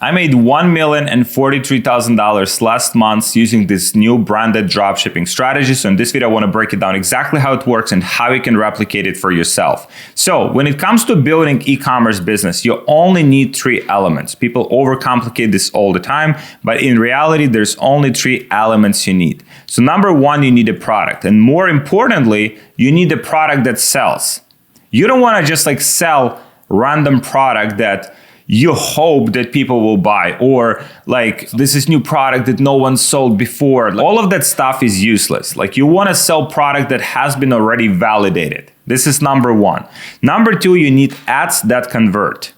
I made $1,043,000 last month using this new branded dropshipping strategy. So in this video, I want to break it down exactly how it works and how you can replicate it for yourself. So when it comes to building e-commerce business, you only need 3 elements. People overcomplicate this all the time, but in reality, there's only 3 elements you need. So number 1, you need a product. And more importantly, you need a product that sells. You don't want to just like sell random product that you hope that people will buy, or like this is new product that no one sold before. All of that stuff is useless. Like you want to sell product that has been already validated. This is number 1. Number 2, you need ads that convert.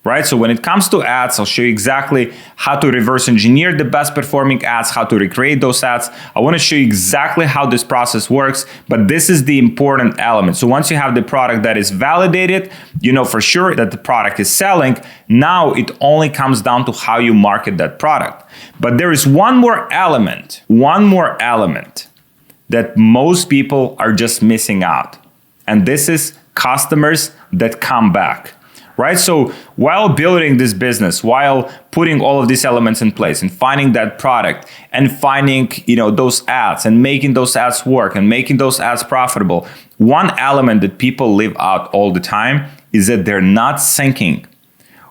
Right? So when it comes to ads, I'll show you exactly how to reverse engineer the best performing ads, how to recreate those ads. I want to show you exactly how this process works, but this is the important element. So once you have the product that is validated, you know for sure that the product is selling. Now it only comes down to how you market that product. But there is one more element that most people are just missing out. And this is customers that come back. Right? So while building this business, while putting all of these elements in place and finding that product and finding, those ads and making those ads work and making those ads profitable, one element that people leave out all the time is that they're not syncing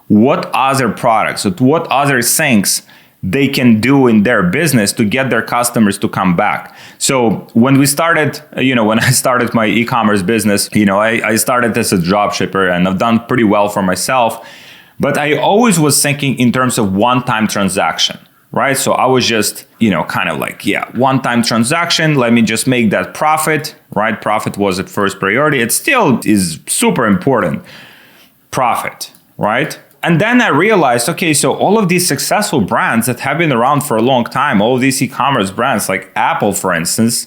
what other products, what other things they can do in their business to get their customers to come back. So when we started, when I started my e-commerce business, I started as a dropshipper and I've done pretty well for myself, but I always was thinking in terms of one-time transaction, right? So I was just, one-time transaction. Let me just make that profit, right? Profit was at first priority. It still is super important. Profit, right? And then I realized, okay, so all of these successful brands that have been around for a long time, all of these e-commerce brands like Apple, for instance,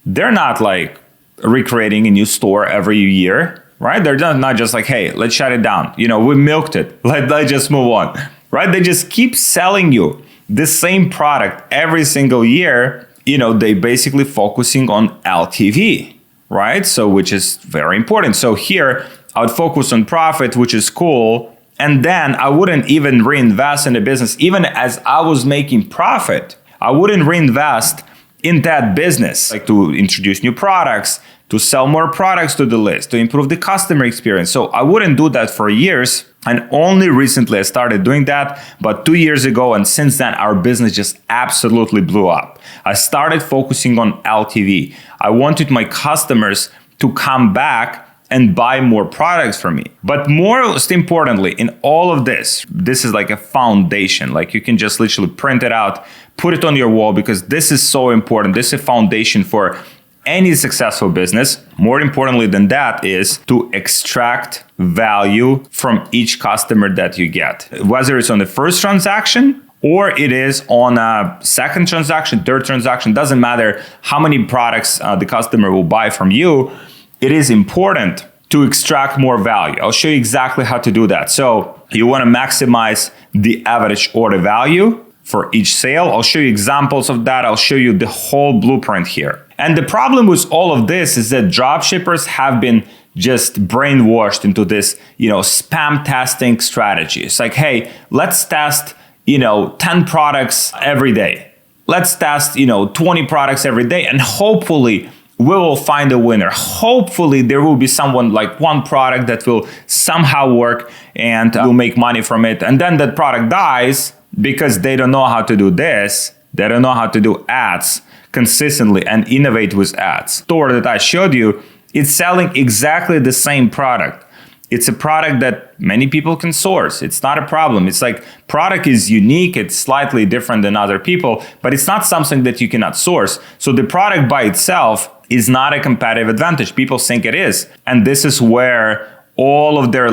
they're not like recreating a new store every year, right? They're not just like, hey, let's shut it down. We milked it. Let's just move on, right? They just keep selling you the same product every single year. They basically focusing on LTV, right? So which is very important. So here I would focus on profit, which is cool. And then I wouldn't even reinvest in the business. Even as I was making profit, I wouldn't reinvest in that business, like to introduce new products, to sell more products to the list, to improve the customer experience. So I wouldn't do that for years. And only recently I started doing that, but 2 years ago. And since then, our business just absolutely blew up. I started focusing on LTV. I wanted my customers to come back and buy more products from me. But most importantly, in all of this is like a foundation. Like you can just literally print it out, put it on your wall, because this is so important. This is a foundation for any successful business. More importantly than that is to extract value from each customer that you get. Whether it's on the first transaction or it is on a second transaction, third transaction, doesn't matter how many products the customer will buy from you. It is important to extract more value. I'll show you exactly how to do that. So you want to maximize the average order value for each sale. I'll show you examples of that. I'll show you the whole blueprint here. And the problem with all of this is that dropshippers have been just brainwashed into this, spam testing strategy. It's like, hey, let's test, 10 products every day. Let's test, 20 products every day, and hopefully we will find a winner. Hopefully there will be someone, like one product that will somehow work and will make money from it. And then that product dies because they don't know how to do this. They don't know how to do ads consistently and innovate with ads. Store that I showed you, it's selling exactly the same product. It's a product that many people can source. It's not a problem. It's like product is unique. It's slightly different than other people, but it's not something that you cannot source. So the product by itself is not a competitive advantage. People think it is. And this is where all of their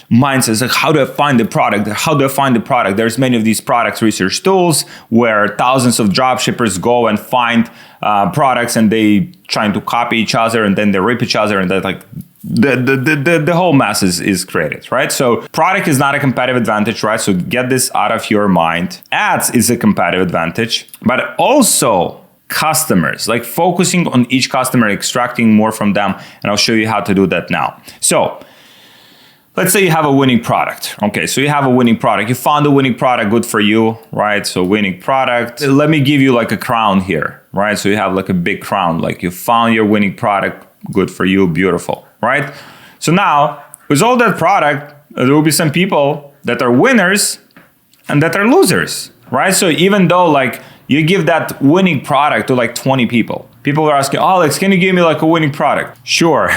minds is like, how do I find the product? How do I find the product? There's many of these products research tools where thousands of dropshippers go and find products and they trying to copy each other and then they rip each other and they're like, the whole mess is created, right? So product is not a competitive advantage, right? So get this out of your mind. Ads is a competitive advantage, but also customers, like focusing on each customer, extracting more from them. And I'll show you how to do that now. So let's say you have a winning product. Okay, so you have a winning product. You found a winning product, good for you, right? So winning product. Let me give you like a crown here, right? So you have like a big crown, like you found your winning product, good for you, beautiful, right? So now, with all that product, there will be some people that are winners and that are losers, right? So even though like you give that winning product to like 20 people, people are asking, Alex, can you give me like a winning product? Sure.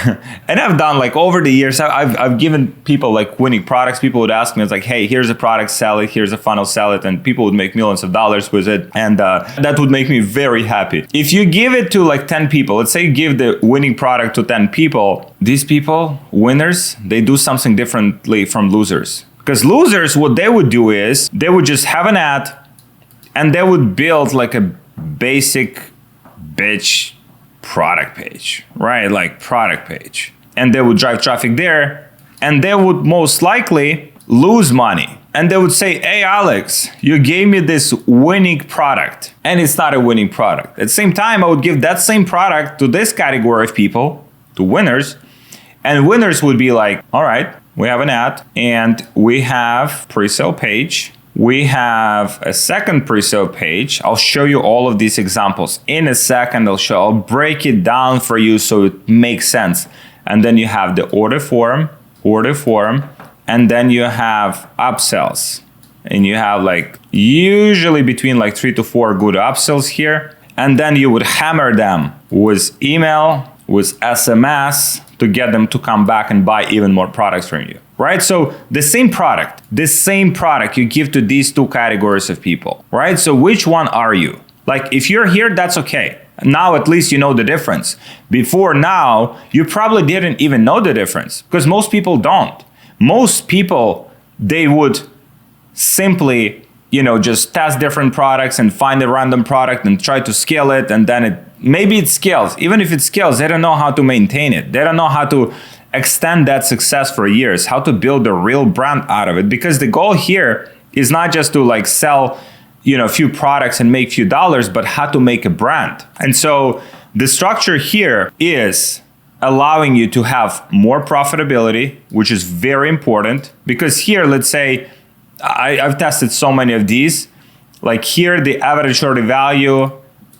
And I've done like over the years, I've given people like winning products. People would ask me, it's like, hey, here's a product, sell it. Here's a funnel, sell it. And people would make millions of dollars with it. And that would make me very happy. If you give it to like 10 people, let's say you give the winning product to 10 people, these people, winners, they do something differently from losers. Because losers, what they would do is they would just have an ad and they would build like a basic bitch product page, right? Like product page. And they would drive traffic there and they would most likely lose money. And they would say, hey, Alex, you gave me this winning product and it's not a winning product. At the same time, I would give that same product to this category of people, to winners. And winners would be like, all right, we have an ad and we have pre-sale page. We have a second pre-sale page. I'll show you all of these examples in a second. I'll break it down for you so it makes sense. And then you have the order form, and then you have upsells. And you have like usually between like 3 to 4 good upsells here. And then you would hammer them with email, with SMS to get them to come back and buy even more products from you. Right? So the same product you give to these two categories of people, right? So which one are you? Like if you're here, that's okay. Now at least you know the difference. Before now, you probably didn't even know the difference because most people don't. Most people, they would simply, just test different products and find a random product and try to scale it. And then maybe it scales. Even if it scales, they don't know how to maintain it. They don't know how to extend that success for years, how to build a real brand out of it. Because the goal here is not just to like sell, a few products and make a few dollars, but how to make a brand. And so the structure here is allowing you to have more profitability, which is very important. Because here, let's say, I've tested so many of these. Like here, the average order value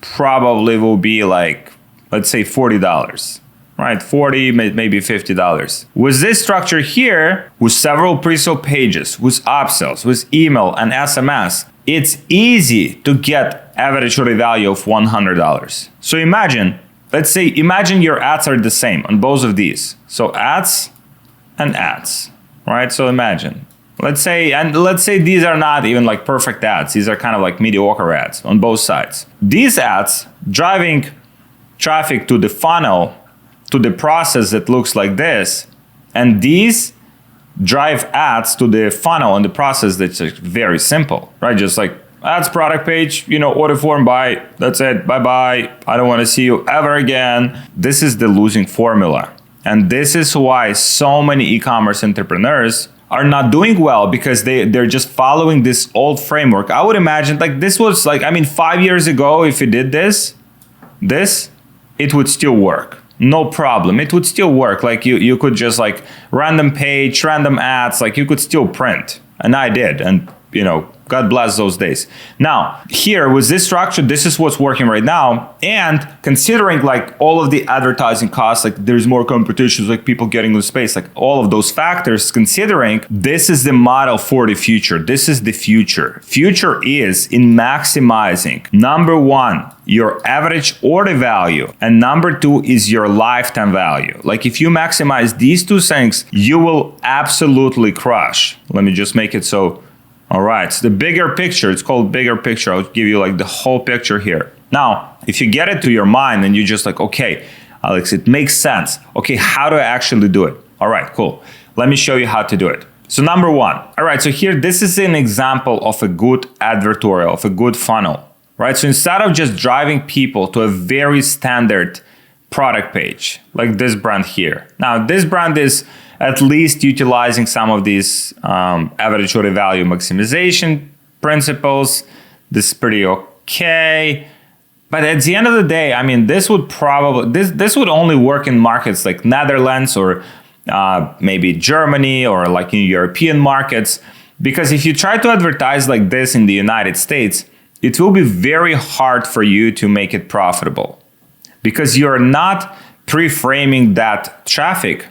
probably will be like, let's say $40. Right, $40, maybe $50. With this structure here, with several pre-sale pages, with upsells, with email and SMS, it's easy to get average order value of $100. So imagine your ads are the same on both of these. So ads and ads, right? So imagine, let's say these are not even like perfect ads. These are kind of like mediocre ads on both sides. These ads driving traffic to the funnel, to the process that looks like this, and these drive ads to the funnel and the process that's very simple, right? Just like ads, product page, order form, buy, that's it, bye-bye, I don't want to see you ever again. This is the losing formula. And this is why so many e-commerce entrepreneurs are not doing well, because they're just following this old framework. I would imagine like this was like, 5 years ago, if you did this, it would still work. No problem. It would still work. Like you could just like random page, random ads, like you could still print. And I did. And God bless those days. Now, here with this structure, this is what's working right now. And considering like all of the advertising costs, like there's more competition, like people getting into space, like all of those factors, considering this is the model for the future. This is the future. Future is in maximizing, number one, your average order value, and number two is your lifetime value. Like if you maximize these two things, you will absolutely crush. Let me just make it so. All right, so the bigger picture, it's called bigger picture. I'll give you like the whole picture here. Now, if you get it to your mind and you just like, okay, Alex, it makes sense. Okay, how do I actually do it? All right, cool. Let me show you how to do it. So number one, all right, so here, this is an example of a good advertorial, of a good funnel, right? So instead of just driving people to a very standard product page, like this brand here. Now, this brand is at least utilizing some of these average order value maximization principles. This is pretty okay. But at the end of the day, this would probably, this would only work in markets like Netherlands or maybe Germany or like in European markets. Because if you try to advertise like this in the United States, it will be very hard for you to make it profitable because you're not pre-framing that traffic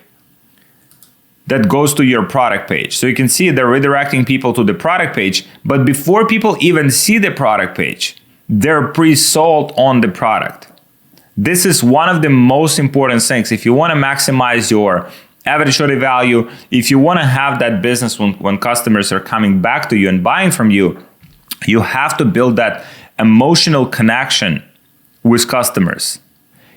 that goes to your product page. So you can see they're redirecting people to the product page, but before people even see the product page, they're pre-sold on the product. This is one of the most important things. If you want to maximize your average order value, if you want to have that business when customers are coming back to you and buying from you, you have to build that emotional connection with customers.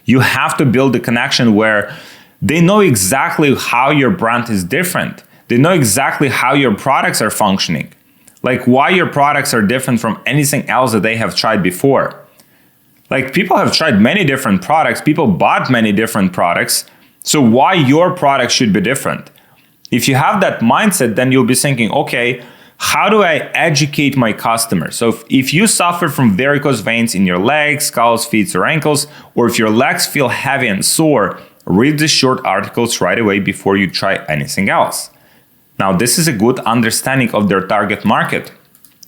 You have to build a connection where they know exactly how your brand is different. They know exactly how your products are functioning, like why your products are different from anything else that they have tried before. Like people have tried many different products, people bought many different products, so why your product should be different? If you have that mindset, then you'll be thinking, okay, how do I educate my customers? So if you suffer from varicose veins in your legs, scalps, feet, or ankles, or if your legs feel heavy and sore, read the short articles right away before you try anything else. Now, this is a good understanding of their target market.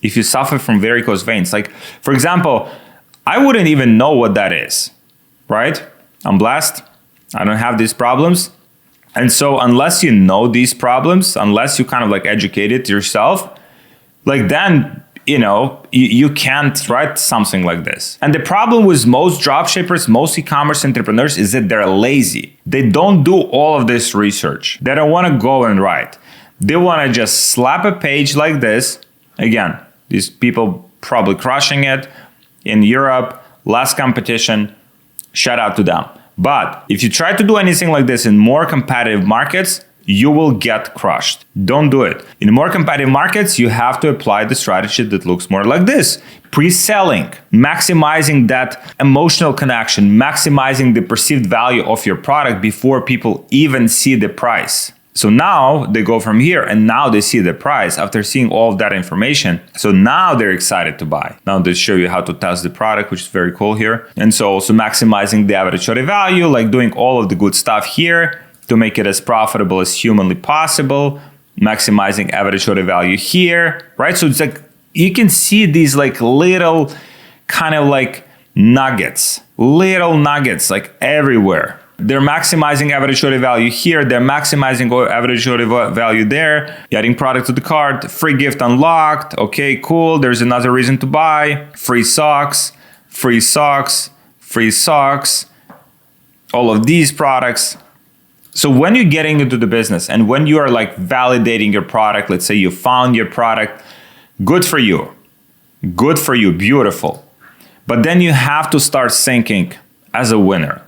If you suffer from varicose veins, like for example, I wouldn't even know what that is, right? I'm blessed. I don't have these problems. And so unless you know these problems, unless you kind of like educate it yourself, like then, you can't write something like this. And the problem with most dropshippers, most e-commerce entrepreneurs is that they're lazy. They don't do all of this research. They don't want to go and write. They want to just slap a page like this. Again, these people probably crushing it in Europe, less competition, shout out to them. But if you try to do anything like this in more competitive markets, you will get crushed. Don't do it. In more competitive markets, you have to apply the strategy that looks more like this. Pre-selling, maximizing that emotional connection, maximizing the perceived value of your product before people even see the price. So now they go from here and now they see the price after seeing all of that information. So now they're excited to buy. Now they show you how to test the product, which is very cool here. And so also maximizing the average order value, like doing all of the good stuff here to make it as profitable as humanly possible, maximizing average order value here, right? So it's like you can see these like little kind of like nuggets, like everywhere. They're maximizing average order value here. They're maximizing average order value there. Adding product to the cart. Free gift unlocked. Okay, cool. There's another reason to buy. Free socks. All of these products. So when you're getting into the business and when you are like validating your product, let's say you found your product, good for you. Beautiful. But then you have to start thinking as a winner.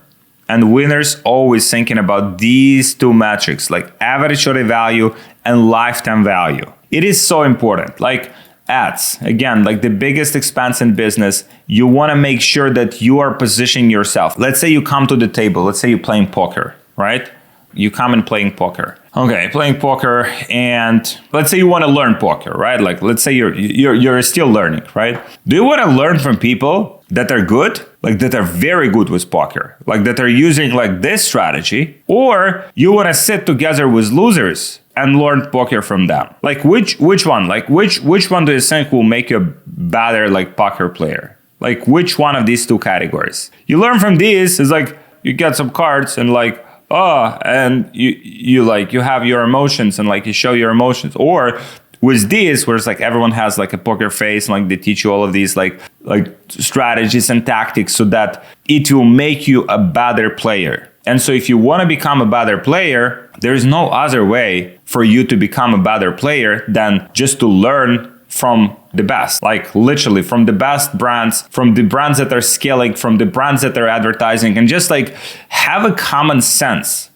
And winners always thinking about these two metrics, like average order value and lifetime value. It is so important. Like ads, again, like the biggest expense in business, you want to make sure that you are positioning yourself. Let's say you come to the table. Let's say you're playing poker, right? You come and playing poker. Okay, playing poker, and let's say you want to learn poker, right? Like let's say you're still learning, right? Do you want to learn from people that are good, like that are very good with poker, like that are using like this strategy, or you want to sit together with losers and learn poker from them? Like which one? Like which one do you think will make you a better like poker player? Like which one of these two categories? You learn from these is like you get some cards and like and you have your emotions and like you show your emotions. Or with this, where it's like everyone has like a poker face and like they teach you all of these like strategies and tactics so that it will make you a better player. And so if you want to become a better player, there is no other way for you to become a better player than just to learn from the best, like literally from the best brands, from the brands that are scaling, from the brands that are advertising, and just like have a common sense.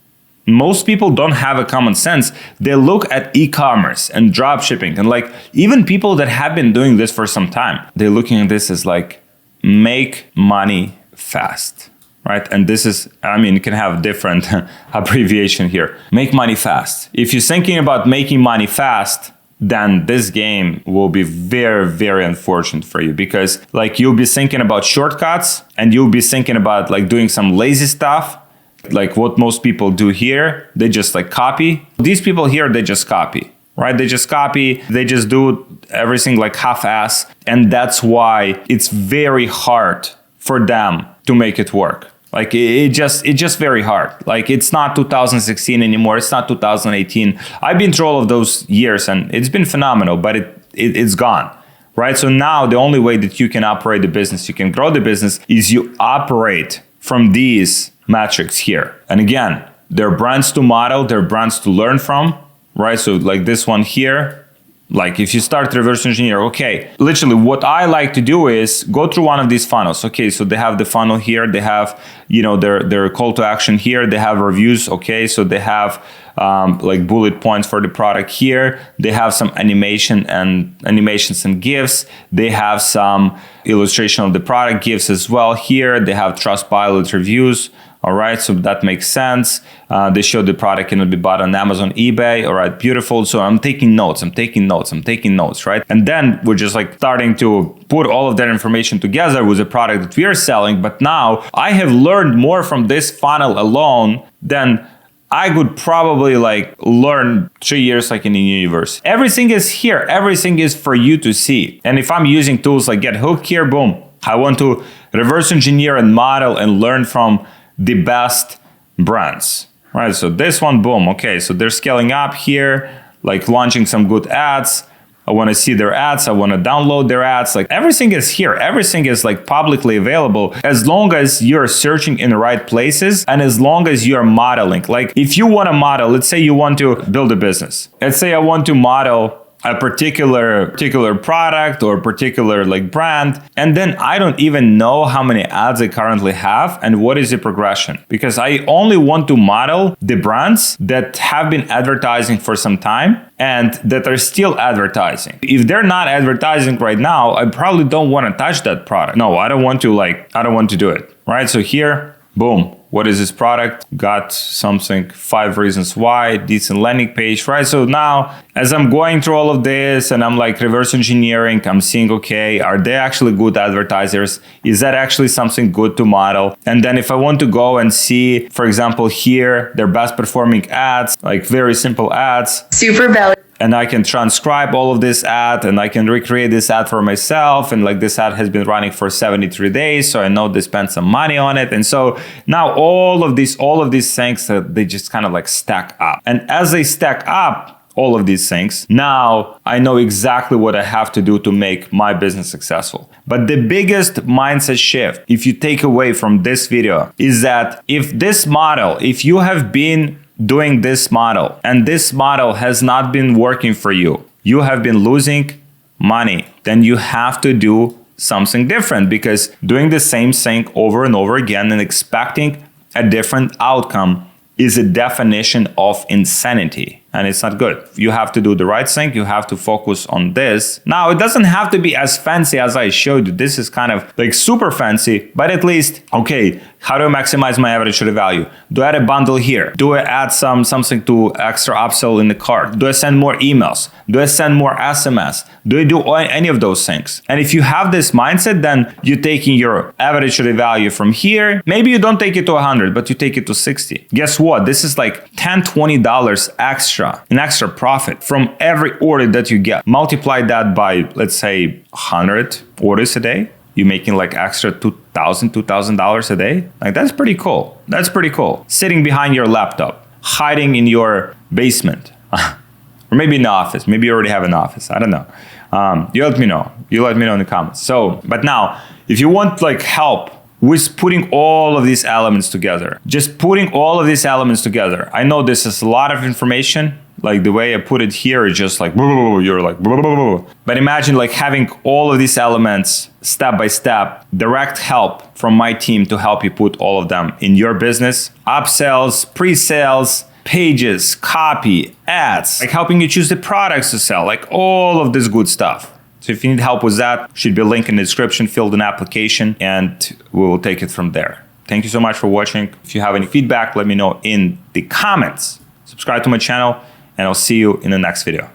Most people don't have a common sense. They look at e-commerce and dropshipping and like even people that have been doing this for some time, they're looking at this as like make money fast, right? And this is, you can have different abbreviation here. Make money fast. If you're thinking about making money fast, then this game will be very, very unfortunate for you, because like you'll be thinking about shortcuts and you'll be thinking about like doing some lazy stuff like what most people do here, they just like copy. These people here, they just copy, right? They just copy, they just do everything like half-ass. And that's why it's very hard for them to make it work. Like it's just very hard. Like it's not 2016 anymore. It's not 2018. I've been through all of those years and it's been phenomenal, but it's gone. Right? So now the only way that you can operate the business, you can grow the business, is you operate from these metrics here. And again, they're brands to model, they're brands to learn from, right? So like this one here, like if you start reverse engineer, okay, literally what I like to do is go through one of these funnels. Okay, so they have the funnel here, they have, you know, their call to action here, they have reviews. Okay, so they have like bullet points for the product here. They have some animations and GIFs. They have some illustration of the product GIFs as well here. They have Trustpilot reviews. All right, so that makes sense. They show the product can be bought on Amazon, eBay. All right, beautiful. So I'm taking notes, right? And then we're just like starting to put all of that information together with a product that we are selling. But now I have learned more from this funnel alone than I could probably like learn 3 years like in a university. Everything is here. Everything is for you to see. And if I'm using tools like Get Hooked here, boom, I want to reverse engineer and model and learn from the best brands, right? So this one, boom, okay, so they're scaling up here, like launching some good ads. I want to see their ads. I want to download their ads. Like everything is here. Everything is like publicly available as long as you're searching in the right places and as long as you're modeling. Like if you want to model, let's say you want to build a business. Let's say I want to model a particular product or particular like brand, and then I don't even know how many ads I currently have and what is the progression, because I only want to model the brands that have been advertising for some time and that are still advertising. If they're not advertising right now, I probably don't want to touch that product. No, I don't want to do it, right? So here, boom. What is this product? Got something, 5 reasons why, decent landing page, right? So now, as I'm going through all of this and I'm like reverse engineering, I'm seeing, okay, are they actually good advertisers? Is that actually something good to model? And then if I want to go and see, for example, here, their best performing ads, like very simple ads. Super value. And I can transcribe all of this ad and I can recreate this ad for myself. And like this ad has been running for 73 days. So I know they spent some money on it. And so now all of these things, they just kind of like stack up. And as they stack up, all of these things, now I know exactly what I have to do to make my business successful. But the biggest mindset shift, if you take away from this video, is that if you have been doing this model and this model has not been working for you, you have been losing money, then you have to do something different, because doing the same thing over and over again and expecting a different outcome is a definition of insanity. And it's not good. You have to do the right thing. You have to focus on this. Now, it doesn't have to be as fancy as I showed you. This is kind of like super fancy, but at least, okay, how do I maximize my average order value? Do I add a bundle here? Do I add something to extra upsell in the cart? Do I send more emails? Do I send more SMS? Do I do any of those things? And if you have this mindset, then you're taking your average order value from here. Maybe you don't take it to 100, but you take it to 60. Guess what? This is like $10, $20 extra. An extra profit from every order that you get. Multiply that by, let's say, 100 orders a day. You're making like extra $2,000 a day. Like that's pretty cool. That's pretty cool. Sitting behind your laptop, hiding in your basement, or maybe in the office. Maybe you already have an office. I don't know. You let me know. You let me know in the comments. So, but now, if you want like help with putting all of these elements together, just putting all of these elements together. I know this is a lot of information. Like the way I put it here is just like, you're like, but imagine like having all of these elements step by step, direct help from my team to help you put all of them in your business. Upsells, pre-sales, pages, copy, ads, like helping you choose the products to sell, like all of this good stuff. So if you need help with that, should be a link in the description, fill an application, and we will take it from there. Thank you so much for watching. If you have any feedback, let me know in the comments. Subscribe to my channel, and I'll see you in the next video.